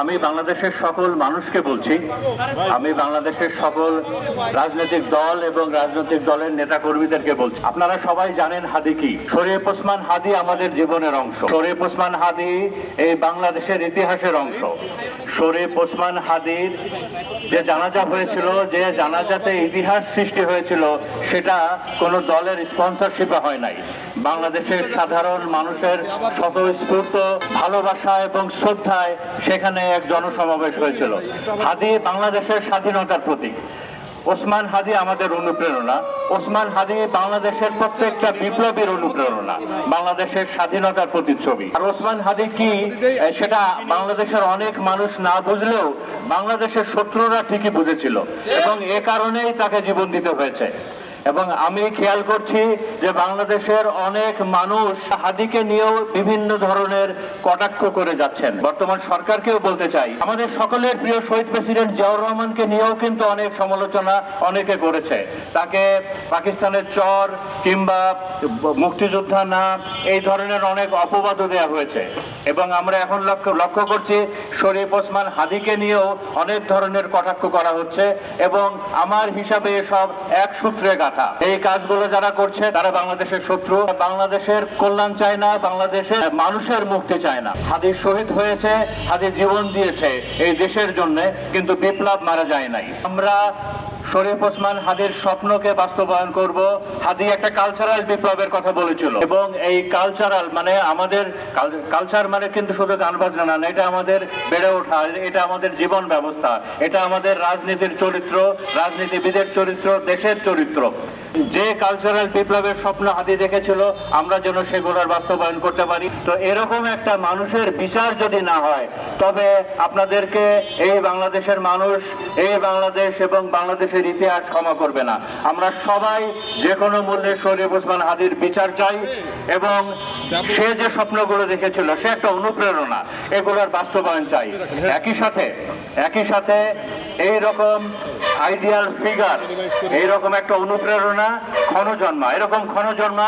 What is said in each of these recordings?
আমি বাংলাদেশের সকল মানুষকে বলছি, আমি বাংলাদেশের সকল রাজনৈতিক দল এবং রাজনৈতিক দলের নেতা কর্মীদেরকে বলছি, আপনারা সবাই জানেন হাদি কি। শরীফ ওসমান হাদি আমাদের জীবনের অংশ। শরীফ ওসমান হাদি এই বাংলাদেশের ইতিহাসের অংশ। শরীফ ওসমান হাদির যে জানাজা হয়েছিল, যে জানাজাতে ইতিহাস সৃষ্টি হয়েছিল, সেটা কোনো দলের স্পন্সরশিপে হয় নাই। বাংলাদেশের সাধারণ মানুষের স্বতঃস্ফূর্ত ভালোবাসা এবং শ্রদ্ধায় সেখানে এক জনসমাবেশ হয়েছিল। হাদি বাংলাদেশের স্বাধীনতার প্রতীক। ওসমান হাদি আমাদের অনুপ্রেরণা। ওসমান হাদি বাংলাদেশের প্রত্যেকটা বিপ্লবীর অনুপ্রেরণা, বাংলাদেশের স্বাধীনতার প্রতিচ্ছবি। আর ওসমান হাদি কি সেটা বাংলাদেশের অনেক মানুষ না বুঝলেও বাংলাদেশের শত্রুরা ঠিকই বুঝেছিল এবং এ কারণেই তাকে জীবন দিতে হয়েছে। এবং আমি খেয়াল করছি যে বাংলাদেশের অনেক মানুষ হাদিকে নিয়েও বিভিন্ন ধরনের কটাক্ষ করে যাচ্ছেন। বর্তমান সরকারকেও বলতে চাই, আমাদের সকলের প্রিয় শহীদ প্রেসিডেন্ট জিয়াউর রহমানকে নিয়েও কিন্তু অনেক সমালোচনা অনেকে করেছে। তাকে পাকিস্তানের চর কিংবা মুক্তিযোদ্ধা না, এই ধরনের অনেক অপবাদও দেওয়া হয়েছে। এবং আমরা এখন লক্ষ্য করছি শরীফ ওসমান হাদিকে নিয়েও অনেক ধরনের কটাক্ষ করা হচ্ছে এবং আমার হিসাবে এসব এক সূত্রে গাঁথা। এই কাজগুলো যারা করছে তারা বাংলাদেশের শত্রু, বাংলাদেশের কল্যাণ চায় না, বাংলাদেশের মানুষের মুক্তি চায় না। হাদি শহীদ হয়েছে, হাদি জীবন দিয়েছে এই দেশের জন্য, কিন্তু বিপ্লব মারা যায় নাই। আমরা শরীফ ওসমান হাদির স্বপ্নকে বাস্তবায়ন করব। হাদি একটা কালচারাল বিপ্লবের কথা বলেছিল এবং এই কালচারাল মানে আমাদের কালচার মানে কিন্তু শুধু গান বাজনা না, এটা আমাদের বেড়ে ওঠা, এটা আমাদের জীবন ব্যবস্থা, এটা আমাদের রাজনীতির চরিত্র, রাজনীতিবিদের চরিত্র, দেশের চরিত্র। যে কালচারাল বিপ্লবের স্বপ্ন হাদি দেখেছিল, আমরা যেন সেগুলোর বাস্তবায়ন করতে পারি। তো এরকম একটা মানুষের বিচার যদি না হয়, তবে আপনাদেরকে এই বাংলাদেশের মানুষ, এই বাংলাদেশ এবং বাংলাদেশের ইতিহাস ক্ষমা করবে না। আমরা সবাই যে কোনো মূল্যে শরীফ ওসমান হাদির বিচার চাই এবং সে যে স্বপ্নগুলো দেখেছিল, সে একটা অনুপ্রেরণা, এগুলোর বাস্তবায়ন চাই। একই সাথে এই রকম আইডিয়াল ফিগার, এইরকম একটা অনুপ্রেরণা ক্ষণজন্মা, এরকম ক্ষণজন্মা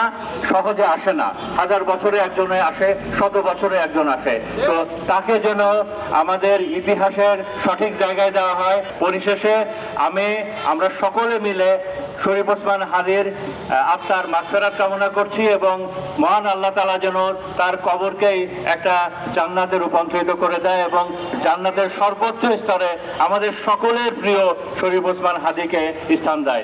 সহজে আসে না। 1000 বছরে একজনে আসে, 100 বছরে একজন আসে। তো তাকে যেন আমাদের ইতিহাসের সঠিক জায়গায় দেওয়া হয়। পরিশেষে আমরা সকলে মিলে শরীফ ওসমান হাদির আত্মার মাগফিরাত কামনা করছি এবং মহান আল্লাহ তাআলা যেন তার কবরকেই একটা জান্নাতে রূপান্তরিত করে দেয় এবং জান্নাতের সর্বোচ্চ স্তরে আমাদের সকলের প্রিয় শরীফ ওসমান হাদিকে স্থান দেয়।